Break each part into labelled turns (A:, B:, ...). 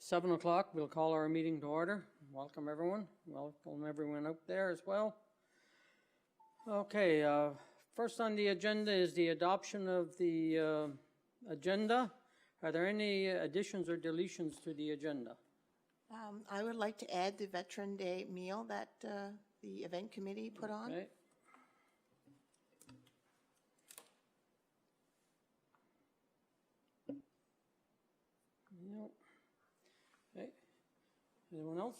A: 7 o'clock, we'll call our meeting to order. Welcome everyone. Welcome everyone out there as well. Okay, first on the agenda is the adoption of the agenda. Are there any additions or deletions to the agenda?
B: I would like to add the Veteran Day meal that the event committee put on.
A: Okay. Yep. Okay. Anyone else?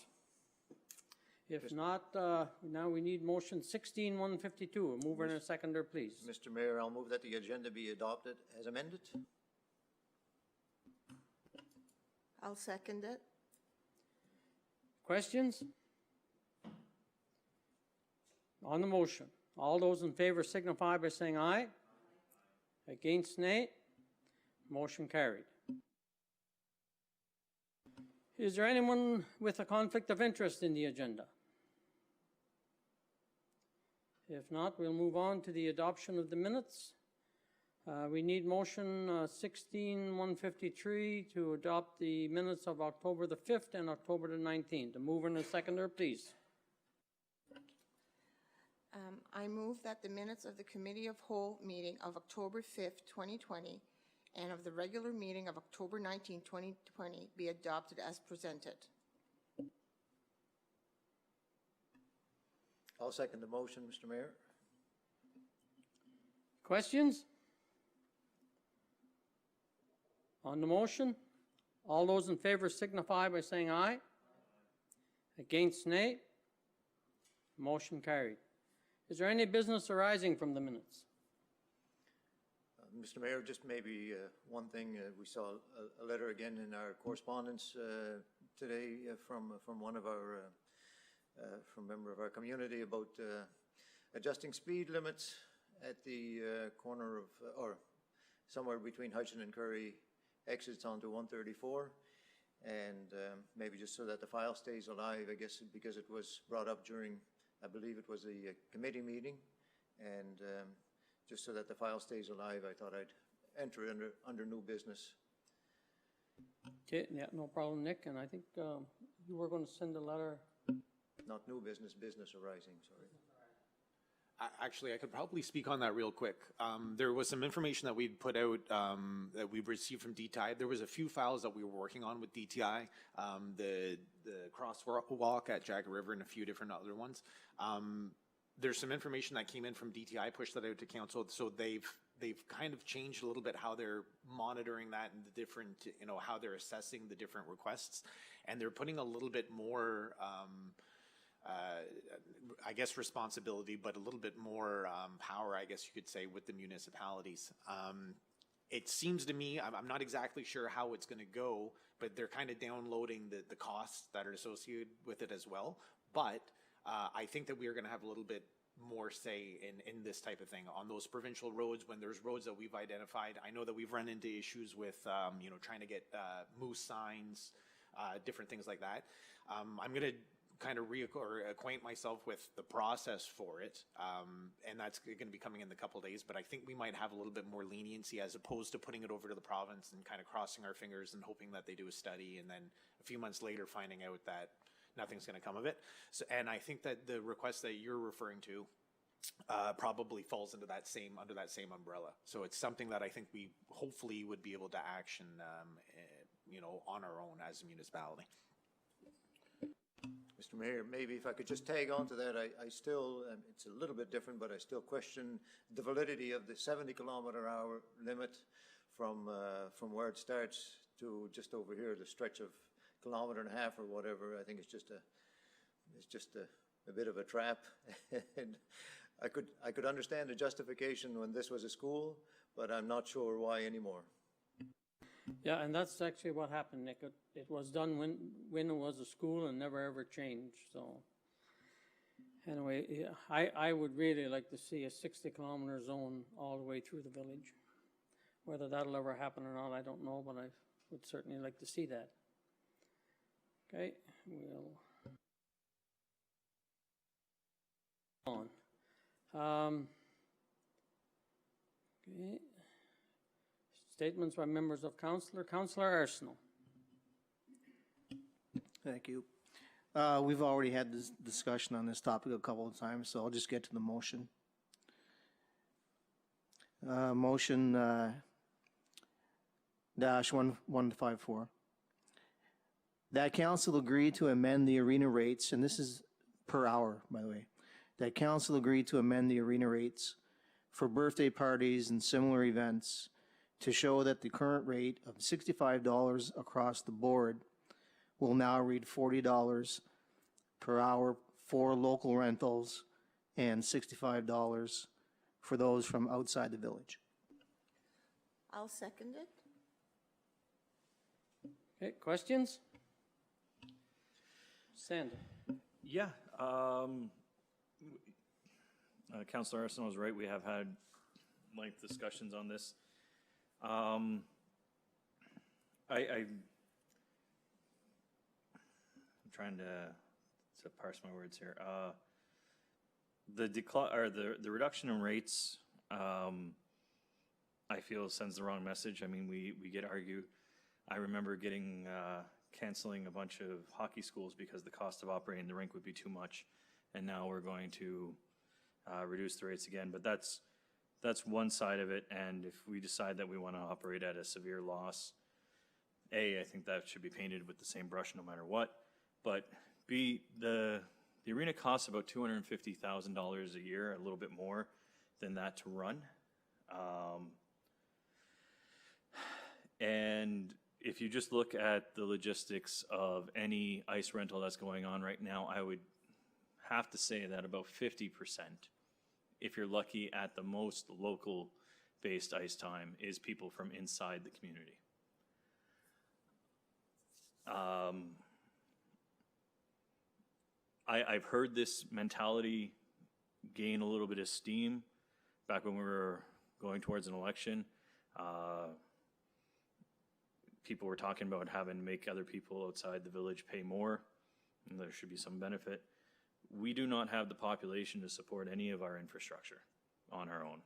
A: If not, now we need motion 16-152. A mover and a seconder, please.
C: Mr. Mayor, I'll move that the agenda be adopted as amended.
B: I'll second it.
A: Questions? On the motion, all those in favor signify by saying aye. Against, nay. Motion carried. Is there anyone with a conflict of interest in the agenda? If not, we'll move on to the adoption of the minutes. We need motion 16-153 to adopt the minutes of October the 5th and October the 19th. The mover and the seconder, please.
B: I move that the minutes of the Committee of Whole meeting of October 5th, 2020, and of the regular meeting of October 19, 2020 be adopted as presented.
C: I'll second the motion, Mr. Mayor.
A: Questions? On the motion, all those in favor signify by saying aye. Against, nay. Motion carried. Is there any business arising from the minutes?
C: Mr. Mayor, just maybe one thing. We saw a letter again in our correspondence today from one of our from a member of our community about adjusting speed limits at the corner of or somewhere between Hutchin and Curry exits onto 134, and maybe just so that the file stays alive, I guess because it was brought up during, I believe it was a committee meeting, and just so that the file stays alive, I thought I'd enter under new business.
A: Okay, yeah, no problem, Nick. And I think you were going to send a letter.
C: Not new business, business arising, sorry.
D: Actually, I could probably speak on that real quick. There was some information that we'd put out that we received from DTI. There was a few files that we were working on with DTI, the crosswalk at Jagger River and a few different other ones. There's some information that came in from DTI, pushed that out to council, so they've kind of changed a little bit how they're monitoring that and the different, how they're assessing the different requests, and they're putting a little bit more I guess responsibility, but a little bit more power, I guess you could say, with the municipalities. It seems to me, I'm not exactly sure how it's going to go, but they're kind of downloading the costs that are associated with it as well. But I think that we are going to have a little bit more say in this type of thing on those provincial roads. When there's roads that we've identified, I know that we've run into issues with trying to get moose signs, different things like that. I'm going to kind of acquaint myself with the process for it, and that's going to be coming in a couple of days, but I think we might have a little bit more leniency as opposed to putting it over to the province and kind of crossing our fingers and hoping that they do a study and then a few months later finding out that nothing's going to come of it. So, and I think that the request that you're referring to probably falls into that under that same umbrella. So it's something that I think we hopefully would be able to action on our own as a municipality.
C: Mr. Mayor, maybe if I could just tag on to that, I still, it's a little bit different, but I still question the validity of the 70-kilometer-hour limit from where it starts to just over here, the stretch of 1.5 kilometers or whatever. I think it's just a bit of a trap. And I could understand the justification when this was a school, but I'm not sure why anymore.
A: Yeah, and that's actually what happened, Nick. It was done when it was a school and never ever changed. So anyway, yeah, I would really like to see a 60-kilometer zone all the way through the village. Whether that'll ever happen or not, I don't know, but I would certainly like to see that. Okay, we'll on. Okay. Statements by members of council. Councillor Arsenault.
E: Thank you. We've already had this discussion on this topic a couple of times, so I'll just get to the motion. Motion dash 1154. That council agree to amend the arena rates, and this is per hour, by the way. That council agree to amend the arena rates for birthday parties and similar events to show that the current rate of $65 across the board will now read $40 per hour for local rentals and $65 for those from outside the village.
B: I'll second it.
A: Okay, questions? Sandra?
F: Yeah, Councilor Arsenault was right. We have had lengthy discussions on this. I'm trying to parse my words here. The reduction in rates, I feel sends the wrong message. I mean, we get argued. I remember getting canceling a bunch of hockey schools because the cost of operating the rink would be too much, and now we're going to reduce the rates again. But that's one side of it, and if we decide that we want to operate at a severe loss, A, I think that should be painted with the same brush no matter what, but B, the arena costs about $250,000 a year, a little bit more than that to run. And if you just look at the logistics of any ice rental that's going on right now, I would have to say that about 50%, if you're lucky at the most local-based ice time, is people from inside the community. I've heard this mentality gain a little bit of steam back when we were going towards an election. People were talking about having to make other people outside the village pay more, and there should be some benefit. We do not have the population to support any of our infrastructure on our own.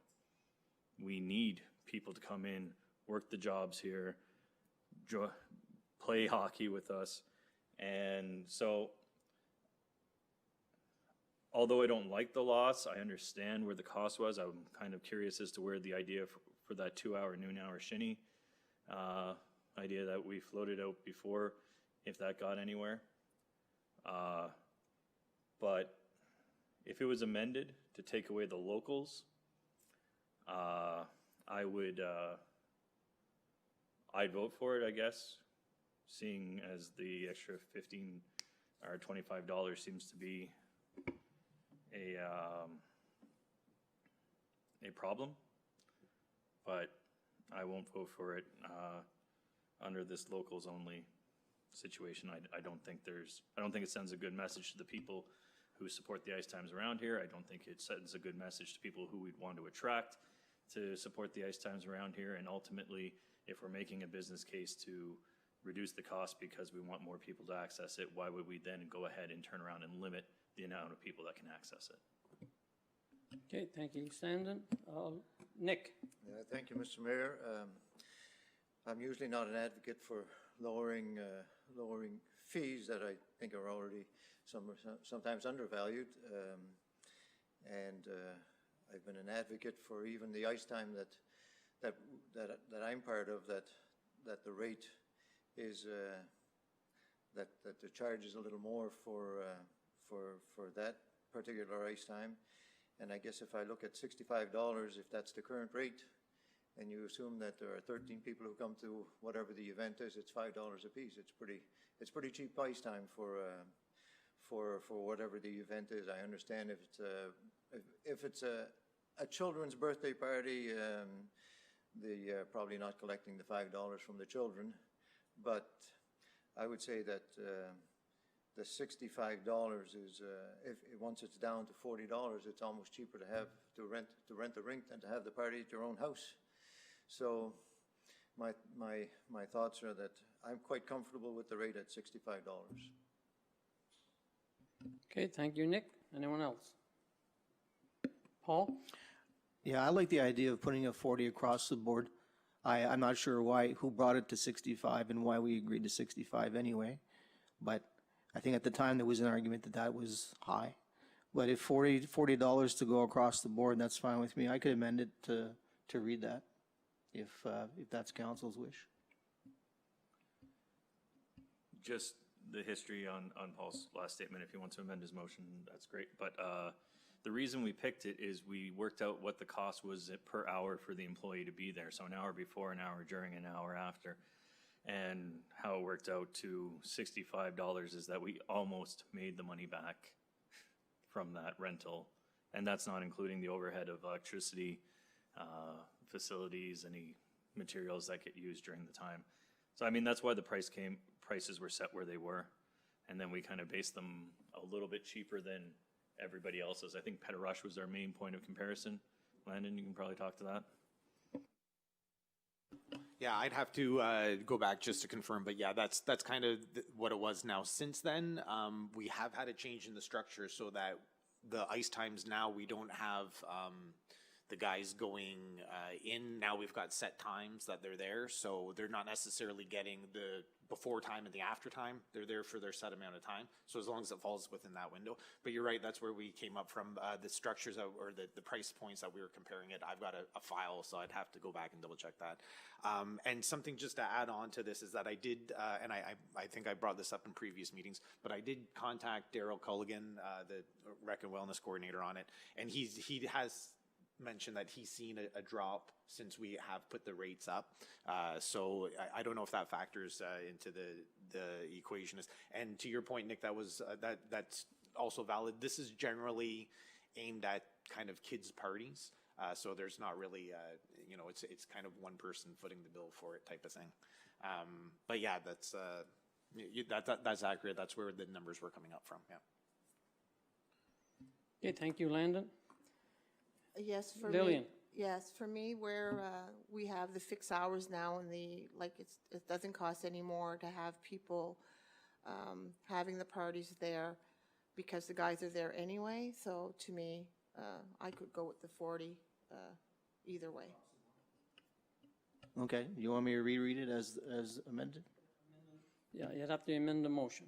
F: We need people to come in, work the jobs here, play hockey with us. And so, although I don't like the loss, I understand where the cost was. I'm kind of curious as to where the idea for that 2-hour, noon-hour shinny idea that we floated out before, if that got anywhere. But if it was amended to take away the locals, I'd vote for it, I guess, seeing as the extra $15 or $25 seems to be a problem. But I won't vote for it under this locals only situation. I don't think it sends a good message to the people who support the ice times around here. I don't think it sends a good message to people who we'd want to attract to support the ice times around here. And ultimately, if we're making a business case to reduce the cost because we want more people to access it, why would we then go ahead and turn around and limit the amount of people that can access it?
A: Okay, thank you, Sandon. Nick?
C: Thank you, Mr. Mayor. I'm usually not an advocate for lowering fees that I think are already sometimes undervalued, and I've been an advocate for even the ice time that I'm part of, that the rate is that the charge is a little more for that particular ice time. And I guess if I look at $65, if that's the current rate, and you assume that there are 13 people who come to whatever the event is, it's $5 a piece. It's pretty cheap ice time for whatever the event is. I understand if it's a children's birthday party, they're probably not collecting the $5 from the children, but I would say that the $65 is once it's down to $40, it's almost cheaper to rent the rink than to have the party at your own house. So my thoughts are that I'm quite comfortable with the rate at $65.
A: Okay, thank you, Nick. Anyone else? Paul?
E: Yeah, I like the idea of putting a 40 across the board. I'm not sure who brought it to 65 and why we agreed to 65 anyway, but I think at the time there was an argument that that was high. But if $40 to go across the board, that's fine with me. I could amend it to read that, if that's council's wish.
F: Just the history on Paul's last statement, if he wants to amend his motion, that's great. But the reason we picked it is we worked out what the cost was per hour for the employee to be there. So an hour before, an hour during, an hour after. And how it worked out to $65 is that we almost made the money back from that rental. And that's not including the overhead of electricity, facilities, any materials that get used during the time. So I mean, that's why the prices were set where they were. And then we kind of based them a little bit cheaper than everybody else's. I think Petarush was our main point of comparison. Landon, you can probably talk to that.
D: Yeah, I'd have to go back just to confirm, but yeah, that's kind of what it was now. Since then, we have had a change in the structure so that the ice times now, we don't have the guys going in. Now we've got set times that they're there, so they're not necessarily getting the before time and the after time. They're there for their set amount of time, so as long as it falls within that window. But you're right, that's where we came up from, the structures or the price points that we were comparing it. I've got a file, so I'd have to go back and double check that. And something just to add on to this is that I did, and I think I brought this up in previous meetings, but I did contact Daryl Culligan, the Rec and Wellness Coordinator, on it, and he has mentioned that he's seen a drop since we have put the rates up. So I don't know if that factors into the equation. And to your point, Nick, that's also valid. This is generally aimed at kind of kids' parties. So there's not really, it's kind of one person footing the bill for it type of thing. But yeah, that's accurate. That's where the numbers were coming up from, yeah.
A: Okay, thank you, Landon.
B: Yes, for
A: Lillian.
B: me. Yes, for me, where we have the fixed hours now and it doesn't cost any more to have people having the parties there because the guys are there anyway. So to me, I could go with the 40 either way.
E: Okay, you want me to reread it as amended?
A: Yeah, you'd have to amend the motion.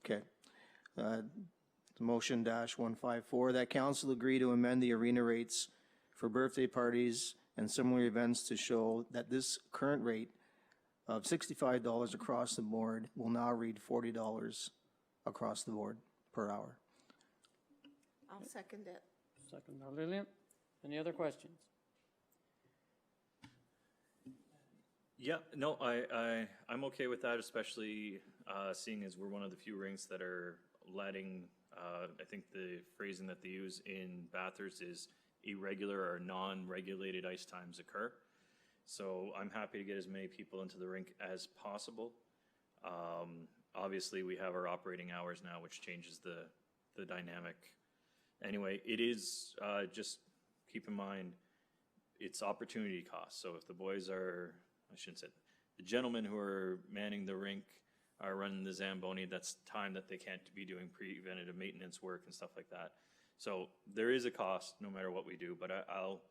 E: Okay. Motion -154, that council agree to amend the arena rates for birthday parties and similar events to show that this current rate of $65 across the board will now read $40 across the board per hour.
B: I'll second it.
A: Second by Lillian. Any other questions?
F: Yeah, no, I'm okay with that, especially seeing as we're one of the few rinks that are letting, I think the phrasing that they use in Bathurst is irregular or non-regulated ice times occur. So I'm happy to get as many people into the rink as possible. Obviously, we have our operating hours now, which changes the dynamic. Anyway, it is, just keep in mind, it's opportunity cost. So if the boys are, I shouldn't say, the gentlemen who are manning the rink are running the Zamboni, that's time that they can't be doing preventative maintenance work and stuff like that. So there is a cost no matter what we do, but I'll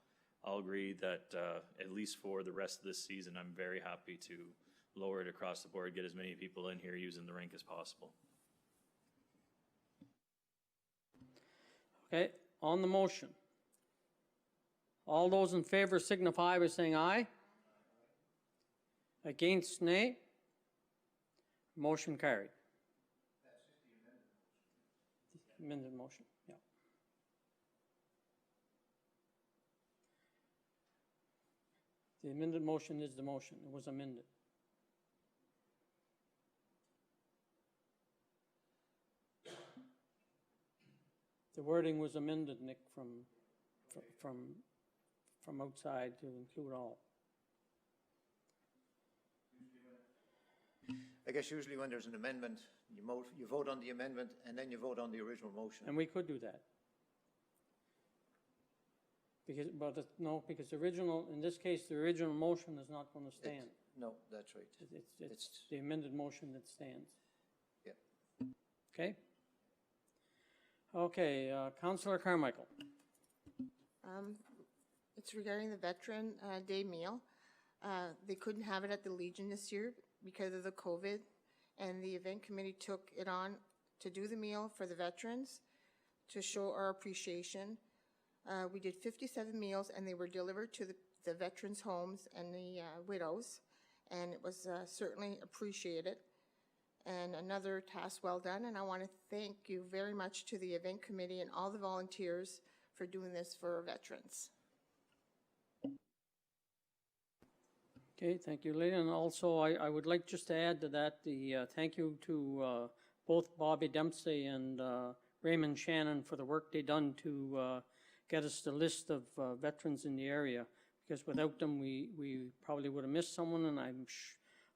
F: agree that at least for the rest of this season, I'm very happy to lower it across the board, get as many people in here using the rink as possible.
A: Okay, on the motion. All those in favor signify by saying aye. Against, nay. Motion carried. Amended motion, yeah. The amended motion is the motion. It was amended. The wording was amended, Nick, from outside to include all.
C: I guess usually when there's an amendment, you vote on the amendment and then you vote on the original motion.
A: And we could do that. Because the original, in this case, the original motion is not going to stand.
C: No, that's right.
A: It's the amended motion that stands.
C: Yeah.
A: Okay? Okay, Councillor Carmichael.
B: It's regarding the Veteran Day meal. They couldn't have it at the Legion this year because of the COVID, and the event committee took it on to do the meal for the veterans to show our appreciation. We did 57 meals, and they were delivered to the veterans' homes and the widows, and it was certainly appreciated. And another task well done, and I want to thank you very much to the event committee and all the volunteers for doing this for our veterans.
A: Okay, thank you, Lynn. And also, I would like just to add to that, the thank you to both Bobby Dempsey and Raymond Shannon for the work they done to get us the list of veterans in the area. Because without them, we probably would have missed someone, and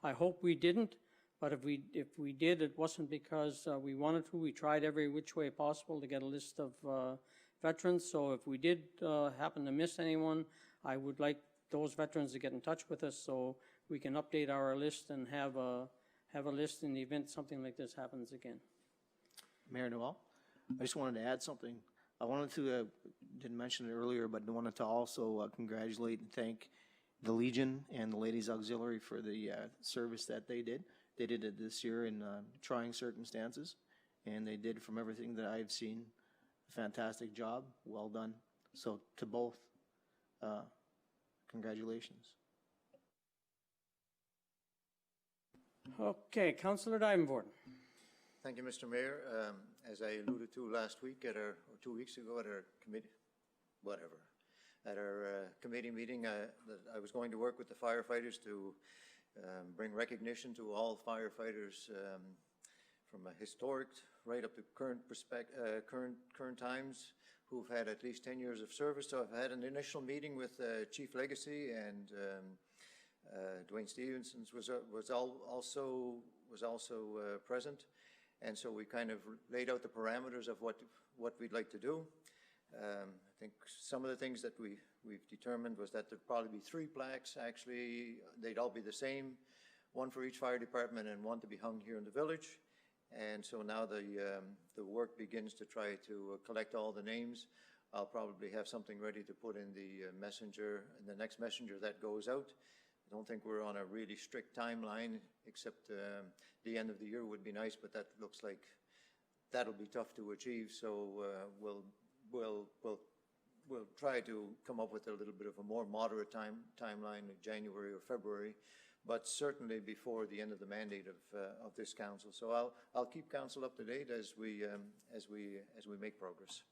A: I hope we didn't. But if we did, it wasn't because we wanted to. We tried every which way possible to get a list of veterans. So if we did happen to miss anyone, I would like those veterans to get in touch with us so we can update our list and have a list in the event something like this happens again.
E: Mayor Noel, I just wanted to add something. I wanted to, didn't mention it earlier, but I wanted to also congratulate and thank the Legion and the Ladies Auxiliary for the service that they did. They did it this year in trying circumstances, and they did, from everything that I've seen, a fantastic job. Well done. So to both, congratulations.
A: Okay, Councillor Dyvenvoort.
C: Thank you, Mr. Mayor. As I alluded to last week or 2 weeks ago at our committee meeting, that I was going to work with the firefighters to bring recognition to all firefighters from a historic right up to current times who've had at least 10 years of service. So I've had an initial meeting with Chief Legacy, and Dwayne Stevenson was also present. And so we kind of laid out the parameters of what we'd like to do. I think some of the things that we've determined was that there'd probably be 3 plaques. Actually, they'd all be the same, one for each fire department and one to be hung here in the village. And so now the work begins to try to collect all the names. I'll probably have something ready to put in the messenger, in the next messenger that goes out. I don't think we're on a really strict timeline, except the end of the year would be nice, but that looks like that'll be tough to achieve. So we'll try to come up with a little bit of a more moderate timeline in January or February, but certainly before the end of the mandate of this council. So I'll keep council up to date as we make progress.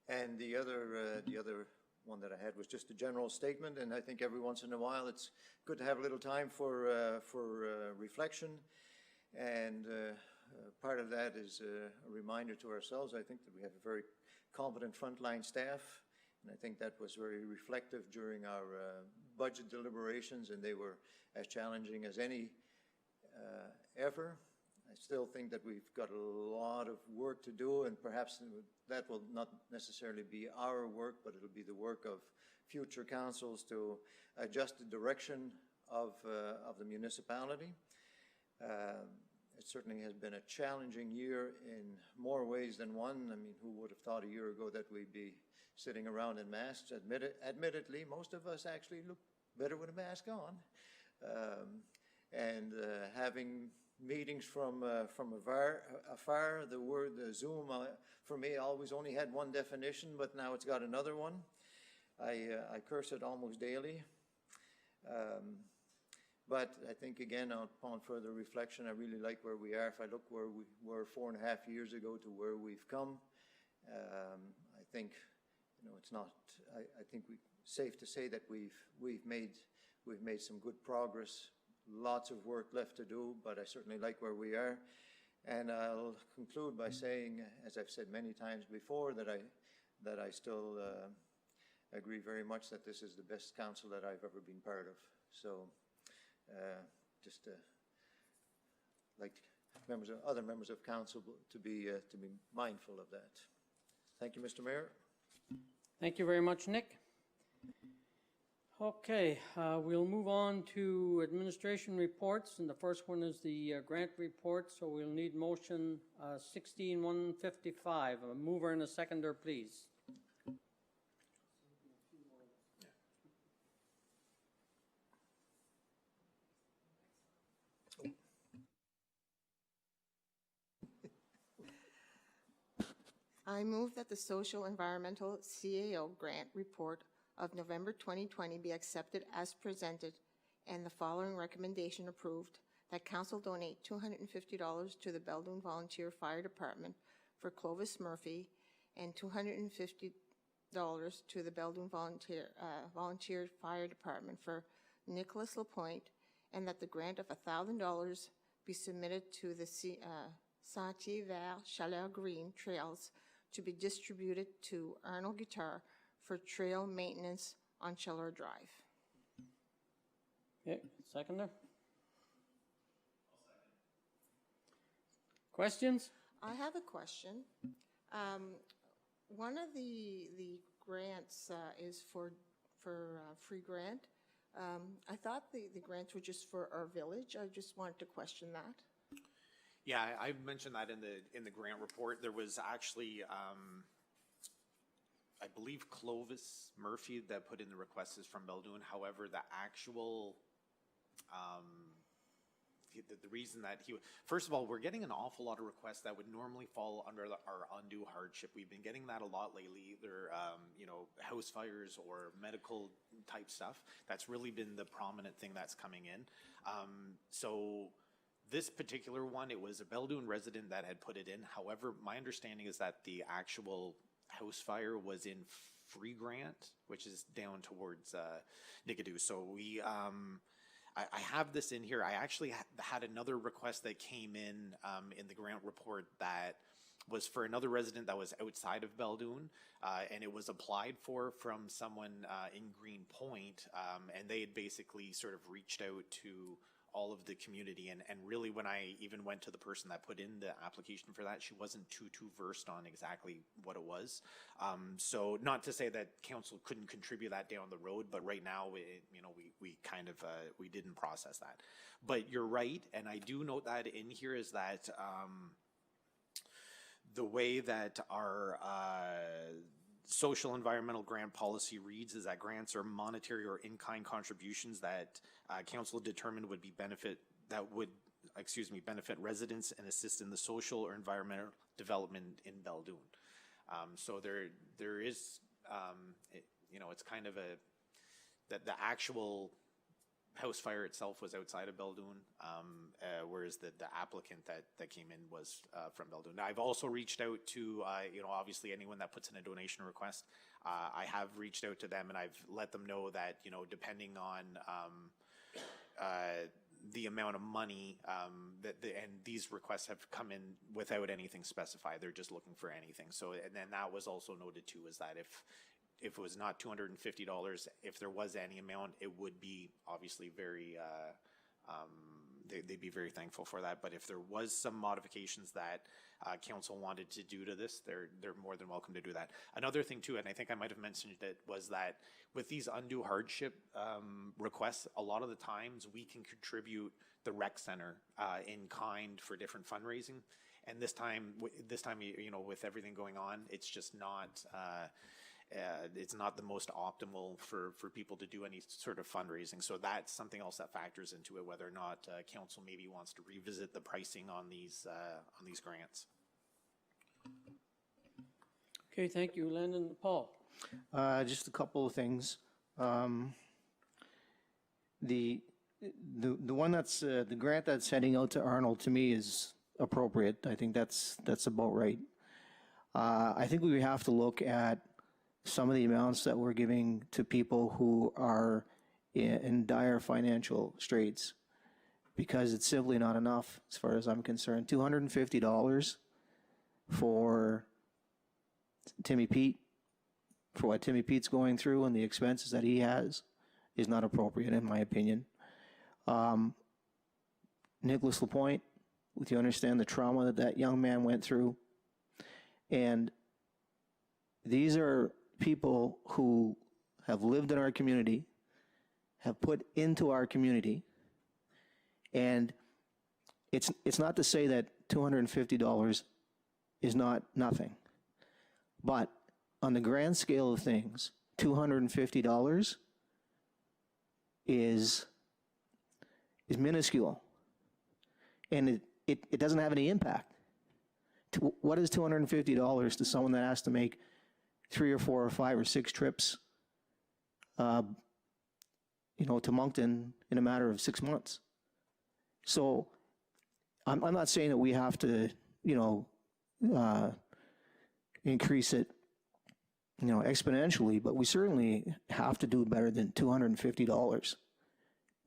C: And the other one that I had was just a general statement, and I think every once in a while it's good to have a little time for reflection. And part of that is a reminder to ourselves. I think that we have a very competent frontline staff, and I think that was very reflective during our budget deliberations, and they were as challenging as any ever. I still think that we've got a lot of work to do, and perhaps that will not necessarily be our work, but it'll be the work of future councils to adjust the direction of the municipality. It certainly has been a challenging year in more ways than one. I mean, who would have thought a year ago that we'd be sitting around in masks? Admittedly, most of us actually look better with a mask on. And having meetings from afar, the word Zoom, for me, always only had one definition, but now it's got another one. I curse it almost daily. But I think, again, upon further reflection, I really like where we are. If I look where we were 4.5 years ago to where we've come, I think, it's not. I think safe to say that we've made some good progress. Lots of work left to do, but I certainly like where we are. And I'll conclude by saying, as I've said many times before, that I still agree very much that this is the best council that I've ever been part of. So. Just like other members of council to be mindful of that. Thank you, Mr. Mayor.
A: Thank you very much, Nick. Okay, we'll move on to administration reports, and the first one is the grant report. So we'll need motion 16-155. A mover and a seconder, please.
B: I move that the Social Environmental CAO Grant Report of November 2020 be accepted as presented and the following recommendation approved, that council donate $250 to the Beldoon Volunteer Fire Department for Clovis Murphy and $250 to the Beldoon Volunteer Fire Department for Nicholas Lapointe, and that the grant of $1,000 be submitted to the Sentier Vert Chaleur Green Trails to be distributed to Arnold Guitar for trail maintenance on Chaleur Drive.
A: Okay, seconder? Questions?
B: I have a question. One of the grants is for free grant. I thought the grants were just for our village. I just wanted to question that.
D: Yeah, I mentioned that in the grant report. There was actually, I believe Clovis Murphy that put in the request is from Beldoon. However, the actual, the reason that first of all, we're getting an awful lot of requests that would normally fall under our undue hardship. We've been getting that a lot lately, either, house fires or medical type stuff. That's really been the prominent thing that's coming in. So this particular one, it was a Beldoon resident that had put it in. However, my understanding is that the actual house fire was in free grant, which is down towards Nigadoo. So we, I have this in here. I actually had another request that came in the grant report that was for another resident that was outside of Beldoon, and it was applied for from someone in Green Point, and they had basically sort of reached out to all of the community, and really when I even went to the person that put in the application for that, she wasn't too versed on exactly what it was. So not to say that council couldn't contribute that down the road, but right now we kind of we didn't process that. But you're right, and I do note that in here is that the way that our social environmental grant policy reads is that grants are monetary or in-kind contributions that council determined would be benefit residents and assist in the social or environmental development in Beldoon. So there is, it's kind of that the actual house fire itself was outside of Beldoon, whereas the applicant that came in was from Beldoon. Now, I've also reached out to, obviously anyone that puts in a donation request. I have reached out to them and I've let them know that, depending on the amount of money, and these requests have come in without anything specified. They're just looking for anything. So, and then that was also noted too, is that if it was not $250, if there was any amount, it would be obviously very, they'd be very thankful for that. But if there was some modifications that council wanted to do to this, they're more than welcome to do that. Another thing too, and I think I might have mentioned it, was that with these undue hardship requests, a lot of the times we can contribute the rec center in kind for different fundraising. And this time, with everything going on, it's just not, it's not the most optimal for people to do any sort of fundraising. So that's something else that factors into it, whether or not council maybe wants to revisit the pricing on these grants.
A: Okay, thank you, Lyndon. Paul?
E: Just a couple of things. The one that's the grant that's heading out to Arnold, to me, is appropriate. I think that's about right. I think we have to look at some of the amounts that we're giving to people who are in dire financial straits, because it's simply not enough as far as I'm concerned. $250 for Timmy Pete, for what Timmy Pete's going through and the expenses that he has, is not appropriate in my opinion. Nicholas Lapointe, with you understand the trauma that young man went through, and these are people who have lived in our community, have put into our community, and it's not to say that $250 is not nothing, but on the grand scale of things, $250 is minuscule, and it doesn't have any impact. what is $250 to someone that has to make 3 or 4 or 5 or 6 trips, to Moncton in a matter of 6 months? So I'm not saying that we have to, increase it, exponentially, but we certainly have to do better than $250.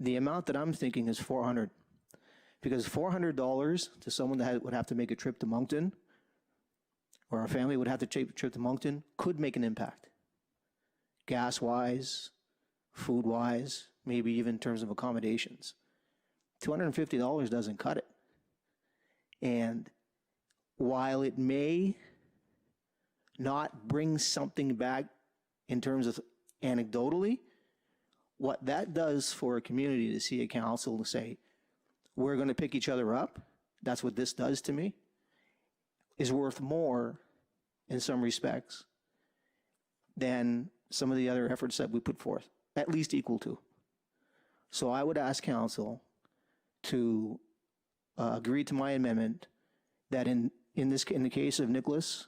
E: The amount that I'm thinking is $400, because $400 to someone that would have to make a trip to Moncton, or a family would have to take a trip to Moncton, could make an impact. Gas-wise, food-wise, maybe even in terms of accommodations. $250 doesn't cut it. And while it may not bring something back in terms of anecdotally, what that does for a community to see a council to say, we're going to pick each other up, that's what this does to me, is worth more in some respects than some of the other efforts that we put forth, at least equal to. So I would ask council to agree to my amendment that in the case of Nicholas,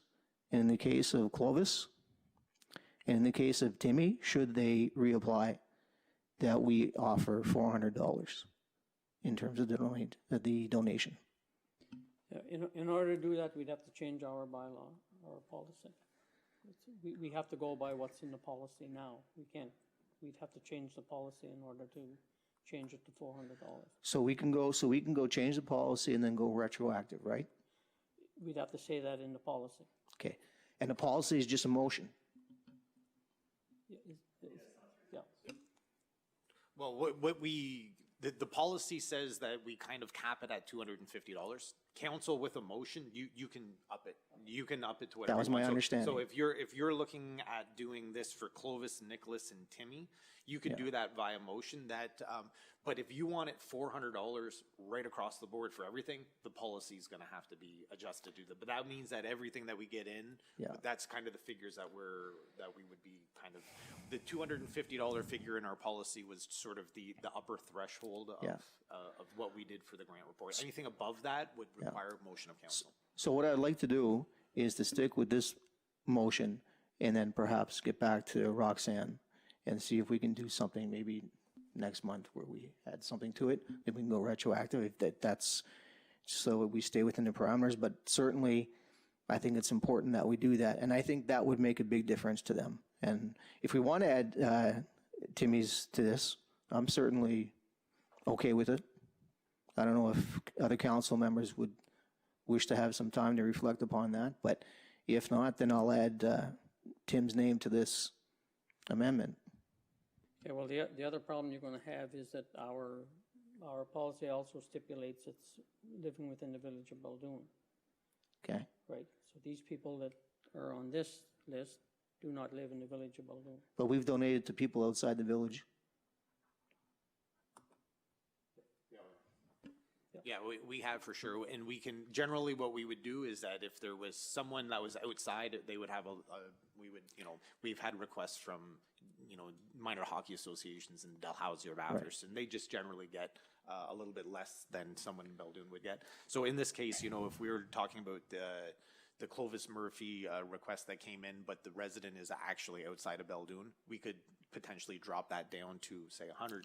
E: and in the case of Clovis, and in the case of Timmy, should they reapply, that we offer $400 in terms of the donation.
A: Yeah, in order to do that, we'd have to change our bylaw, our policy. We have to go by what's in the policy now. We'd have to change the policy in order to change it to $400.
E: So we can go change the policy and then go retroactive, right?
A: We'd have to say that in the policy.
E: Okay. And the policy is just a motion.
A: Yeah.
D: Well, the policy says that we kind of cap it at $250. Council with a motion, you can up it. You can up it to whatever.
E: That was
D: you want.
E: my understanding.
D: So if you're looking at doing this for Clovis, Nicholas, and Timmy, you can do that via motion. But if you want it $400 right across the board for everything, the policy is going to have to be adjusted to that. But that means that everything that we get in, that's kind of the figures that we would be kind of. The $250 figure in our policy was sort of the upper threshold of what we did for the grant report. Anything above that would require motion of council.
E: So what I'd like to do is to stick with this motion and then perhaps get back to Roxanne and see if we can do something maybe next month where we add something to it. Then we can go retroactive if that's so we stay within the parameters. But certainly, I think it's important that we do that. And I think that would make a big difference to them. And if we want to add Timmy's to this, I'm certainly okay with it. I don't know if other council members would wish to have some time to reflect upon that. But if not, then I'll add Tim's name to this amendment.
A: Okay, well, the other problem you're going to have is that our policy also stipulates it's living within the village of Baldoon.
E: Okay.
A: Right, so these people that are on this list do not live in the village of Baldoon.
E: But we've donated to people outside the village.
D: Yeah, we have for sure. And we can, generally what we would do is that if there was someone that was outside, they would have we've had requests from, minor hockey associations in Dalhousie or Bathurst, and they just generally get a little bit less than someone in Baldoon would get. So in this case, if we were talking about the Clovis Murphy request that came in, but the resident is actually outside of Baldoon, we could potentially drop that down to, say, $100,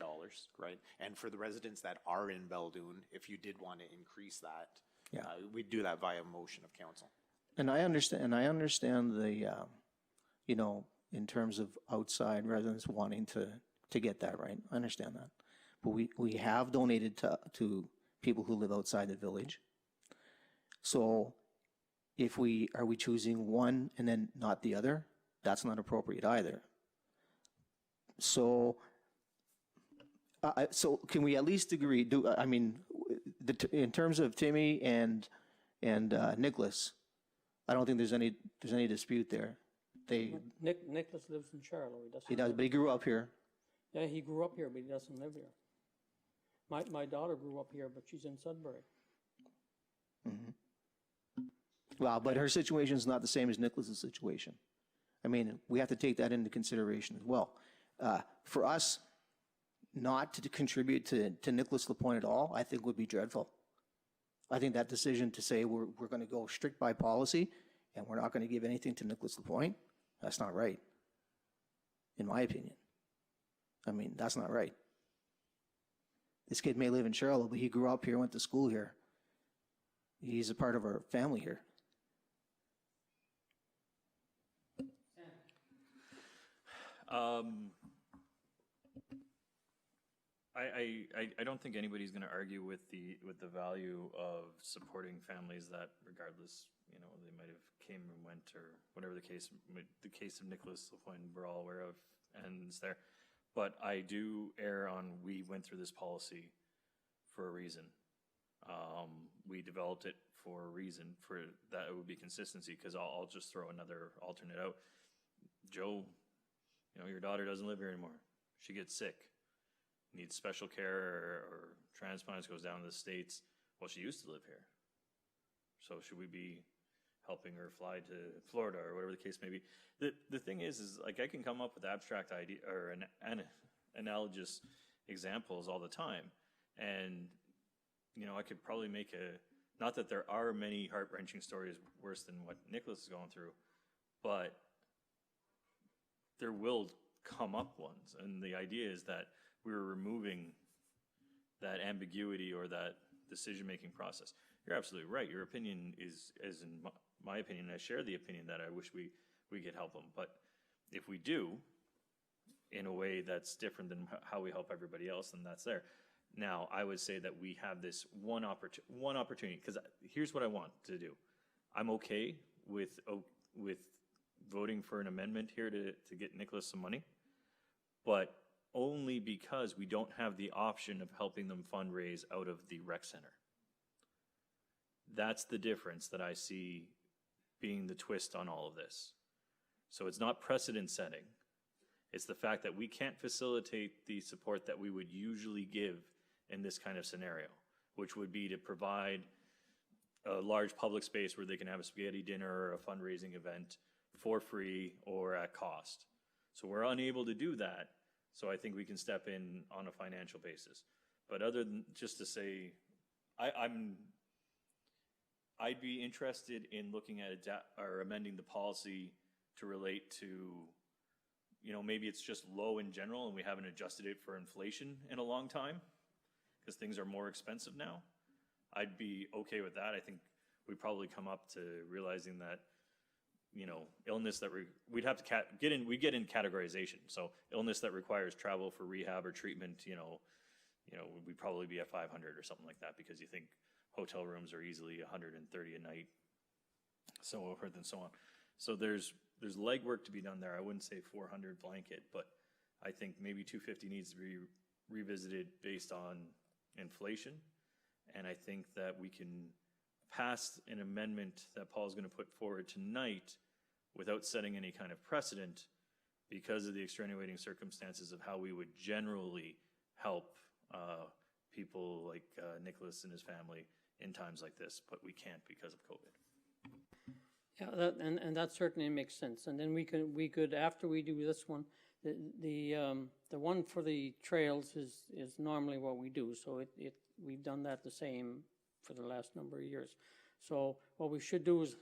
D: right? And for the residents that are in Baldoon, if you did want to increase that, we'd do that via motion of council.
E: And I understand the, in terms of outside residents wanting to get that right. I understand that. But we have donated to people who live outside the village. So if are we choosing one and then not the other? That's not appropriate either. So can we at least agree? In terms of Timmy and Nicholas, I don't think there's any dispute there.
A: Nicholas lives in Charlotte.
E: He does, but he grew up here.
A: Yeah, he grew up here, but he doesn't live here. My daughter grew up here, but she's in Sudbury.
E: Mm-hmm. Well, but her situation is not the same as Nicholas's situation. I mean, we have to take that into consideration as well. For us, not to contribute to Nicholas Lapointe at all, I think would be dreadful. I think that decision to say we're going to go strict by policy and we're not going to give anything to Nicholas Lapointe, that's not right, in my opinion. I mean, that's not right. This kid may live in Charlotte, but he grew up here, went to school here. He's a part of our family here.
F: I don't think anybody's going to argue with the value of supporting families that, regardless, you know, they might have came and went or whatever the case of Nicholas Lapointe we're all aware of ends there. But I do err on we went through this policy for a reason. We developed it for a reason, for that it would be consistency, because I'll just throw another alternate out. Joe, you know, your daughter doesn't live here anymore. She gets sick, needs special care or transplants, goes down to the States. Well, she used to live here. So should we be helping her fly to Florida or whatever the case may be? The thing is like I can come up with abstract idea or analogous examples all the time. And, you know, I could probably make not that there are many heart-wrenching stories worse than what Nicholas is going through, but there will come up ones. And the idea is that we're removing that ambiguity or that decision-making process. You're absolutely right. Your opinion is in my opinion, I share the opinion that I wish we could help them. But if we do, in a way that's different than how we help everybody else, then that's there. Now, I would say that we have this one opportunity, because here's what I want to do. I'm okay with voting for an amendment here to get Nicholas some money, but only because we don't have the option of helping them fundraise out of the rec center. That's the difference that I see being the twist on all of this. So it's not precedent setting. It's the fact that we can't facilitate the support that we would usually give in this kind of scenario, which would be to provide a large public space where they can have a spaghetti dinner or a fundraising event for free or at cost. So we're unable to do that. So I think we can step in on a financial basis. But other than just to say, I'd be interested in looking at or amending the policy to relate to, you know, maybe it's just low in general and we haven't adjusted it for inflation in a long time because things are more expensive now. I'd be okay with that. I think we'd probably come up to realizing that, you know, illness that we'd have to get in categorization. So illness that requires travel for rehab or treatment, you know, we'd probably be at 500 or something like that because you think hotel rooms are easily 130 a night, so forth and so on. So there's legwork to be done there. I wouldn't say 400 blanket, but I think maybe 250 needs to be revisited based on inflation. And I think that we can pass an amendment that Paul's going to put forward tonight without setting any kind of precedent because of the extenuating circumstances of how we would generally help people like Nicholas and his family in times like this, but we can't because of COVID.
A: Yeah, and that certainly makes sense. And then we could after we do this one, the one for the trails is normally what we do. So we've done that the same for the last number of years. So what we should do is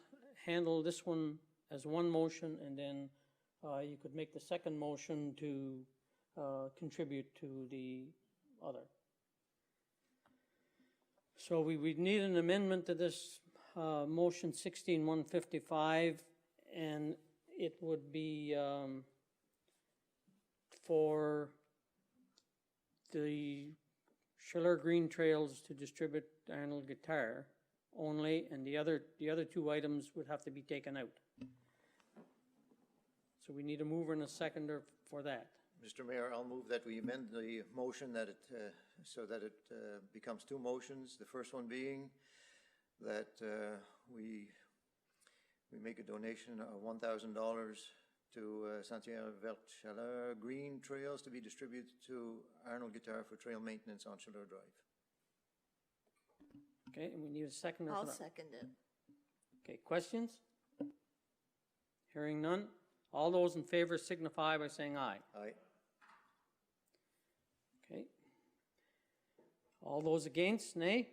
A: handle this one as one motion, and then you could make the second motion to contribute to the other. So we need an amendment to this motion 16-155, and it would be for the Schiller Green Trails to distribute Arnold Guitar only, and the other two items would have to be taken out. So we need a mover and a seconder for that.
C: Mr. Mayor, I'll move that we amend the motion that so that it becomes two motions. The first one being that we make a donation of $1,000 to Santiago Vert Chaleur Green Trails to be distributed to Arnold Guitar for trail maintenance on Chaleur Drive.
A: Okay, and we need a seconder for
B: I'll
A: that.
B: second it.
A: Okay, questions? Hearing none. All those in favor signify by saying aye.
C: Aye.
A: Okay. All those against, nay?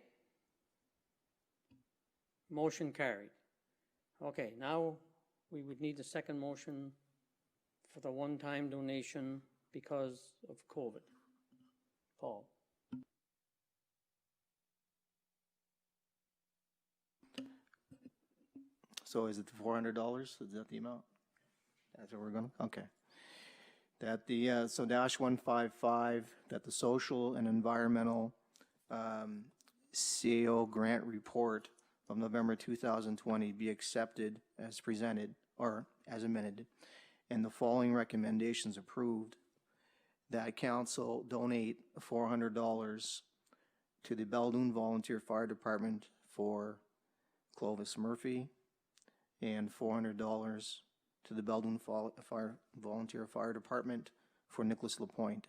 A: Motion carried. Okay, now we would need a second motion for the one-time donation because of COVID. Paul?
E: So is it the $400? Is that the amount? That's what we're going to, okay. That the, so dash 155, that the social and environmental CAO grant report of November 2020 be accepted as presented or as amended, and the following recommendations approved. That council donate $400 to the Beldoon Volunteer Fire Department for Clovis Murphy, and $400 to the Beldoon Volunteer Fire Department for Nicholas Lapointe.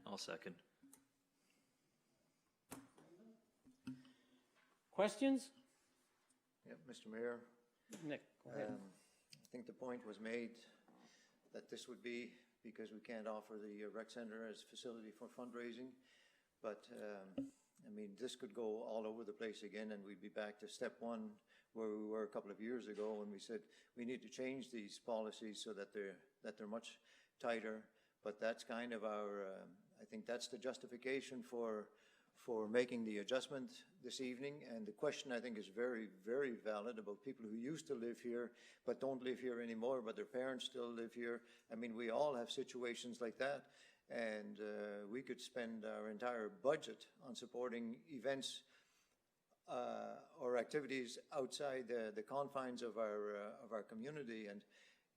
F: I'll second.
A: Questions?
C: Yeah, Mr. Mayor,
A: Nick, go ahead.
C: I think the point was made that this would be because we can't offer the rec center as facility for fundraising. But, I mean, this could go all over the place again, and we'd be back to step one where we were a couple of years ago when we said we need to change these policies so that they're much tighter. But that's kind of our, I think that's the justification for making the adjustment this evening. And the question, I think, is very, very valid about people who used to live here but don't live here anymore, but their parents still live here. I mean, we all have situations like that. And we could spend our entire budget on supporting events or activities outside the confines of our community. And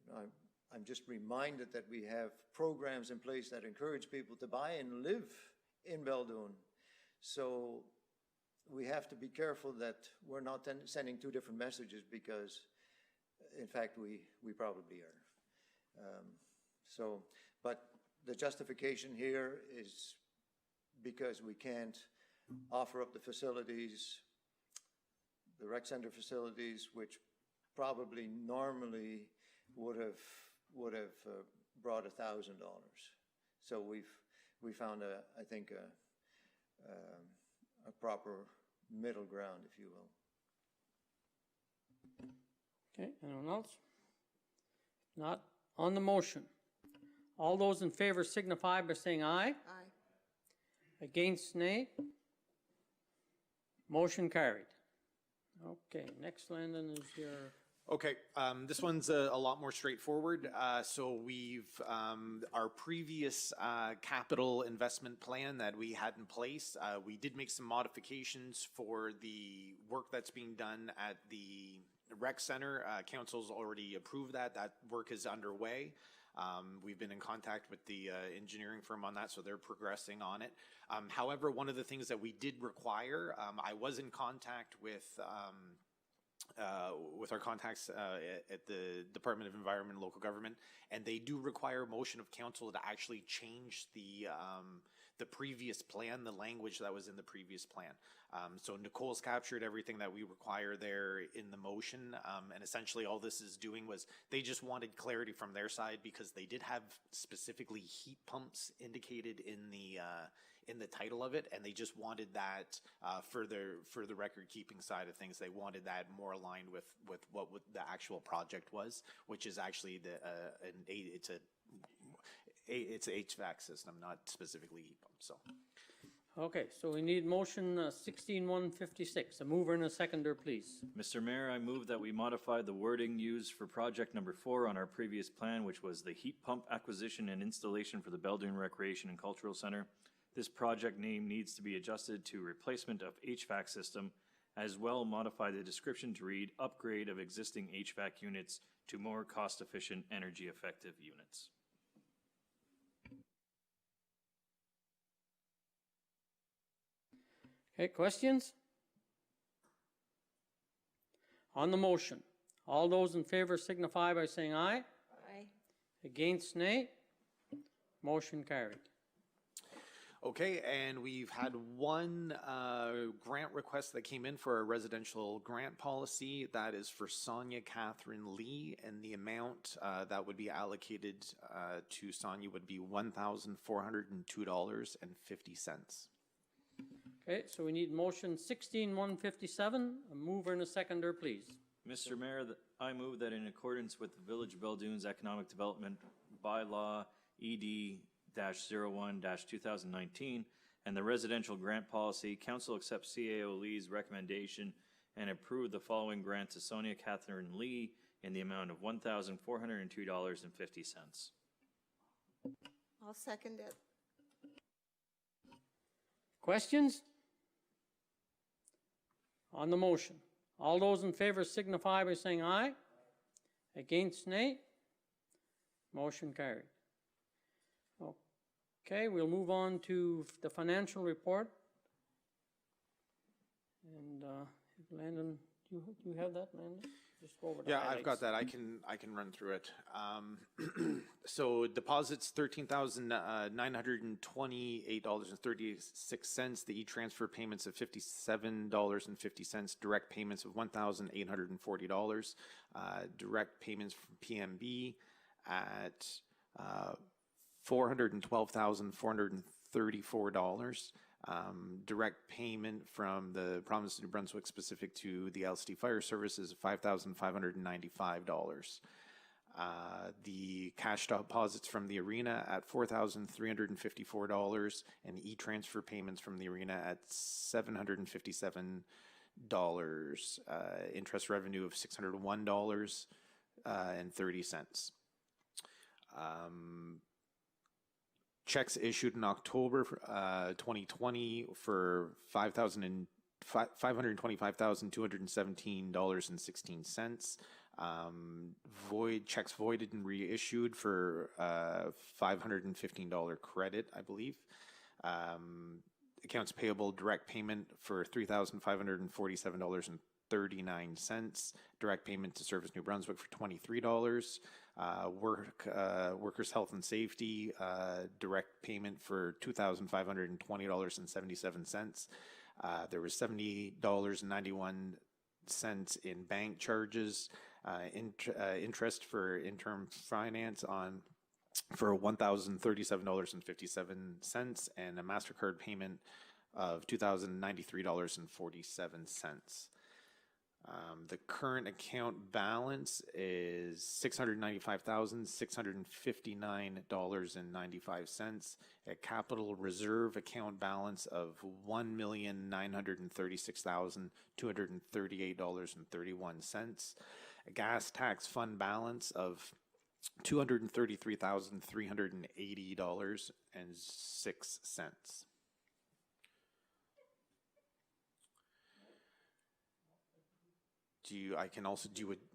C: you know, I'm just reminded that we have programs in place that encourage people to buy and live in Beldoon. So we have to be careful that we're not sending two different messages, because in fact we probably are. But the justification here is because we can't offer up the facilities, the rec center facilities, which probably normally would have brought $1,000. So we found I think a proper middle ground, if you will.
A: Okay, anyone else? Not on the motion. All those in favor signify by saying aye.
B: Aye.
A: Against, nay. Motion carried. Okay, next, Landon, is your,
D: Okay, this one's a lot more straightforward. So we've, our previous capital investment plan that we had in place, we did make some modifications for the work that's being done at the rec center. Council's already approved that. That work is underway. We've been in contact with the engineering firm on that, so they're progressing on it. However, one of the things that we did require, I was in contact with our contacts at the Department of Environment and Local Government, and they do require a motion of council to actually change the previous plan, the language that was in the previous plan. So Nicole's captured everything that we require there in the motion, and essentially all this is doing was they just wanted clarity from their side, because they did have specifically heat pumps indicated in the title of it, and they just wanted that for the record keeping side of things. They wanted that more aligned with what the actual project was, which is actually it's an HVAC system, not specifically heat pumps. So.
A: okay, so we need motion 16156. A mover and a seconder, please.
F: Mr. Mayor, I move that we modify the wording used for project number 4 on our previous plan, which was the heat pump acquisition and installation for the Beldoon Recreation and Cultural Center. This project name needs to be adjusted to replacement of HVAC system, as well modify the description to read upgrade of existing HVAC units to more cost-efficient, energy-effective units.
A: Okay, questions? On the motion, all those in favor signify by saying aye.
B: Aye.
A: Against, nay. Motion carried.
D: Okay, and we've had one grant request that came in for a residential grant policy. That is for Sonia Catherine Lee, and the amount that would be allocated to Sonia would be $1,402.50.
A: Okay, so we need motion 16-157, a mover and a seconder, please.
F: Mr. Mayor, I move that in accordance with the Village of Belledune's Economic Development Bylaw ED-01-2019 and the Residential Grant Policy, Council accepts CAO Lee's recommendation and approve the following grant to Sonia Catherine Lee in the amount of $1,402.50.
B: I'll second it.
A: Questions? On the motion, all those in favor signify by saying aye. Against, nay. Motion carried. Okay, we'll move on to the financial report. And Landon, do you have that, Landon? Just go over the
D: Yeah,
A: highlights.
D: I've got that. I can run through it. So deposits $13,928.36. The e-transfer payments of $57.50. Direct payments of $1,840. Direct payments from PMB at $412,434. Direct payment from the province of New Brunswick specific to the LSD Fire Services, $5,595. The cash deposits from the arena at $4,354, and e-transfer payments from the arena at $757. Interest revenue of $601.30. Checks issued in October 2020 for $525,217.16. Checks voided and reissued for $515 credit, I believe. Accounts payable direct payment for $3,547.39. Direct payment to Service New Brunswick for $23. Workers' Health and Safety, direct payment for $2,520.77. There was $70.91 in bank charges, interest for interim finance for $1,037.57, and a MasterCard payment of $2,093.47. The current account balance is $695,659.95. A capital reserve account balance of $1,936,238.31. A gas tax fund balance of $233,380.06. I can also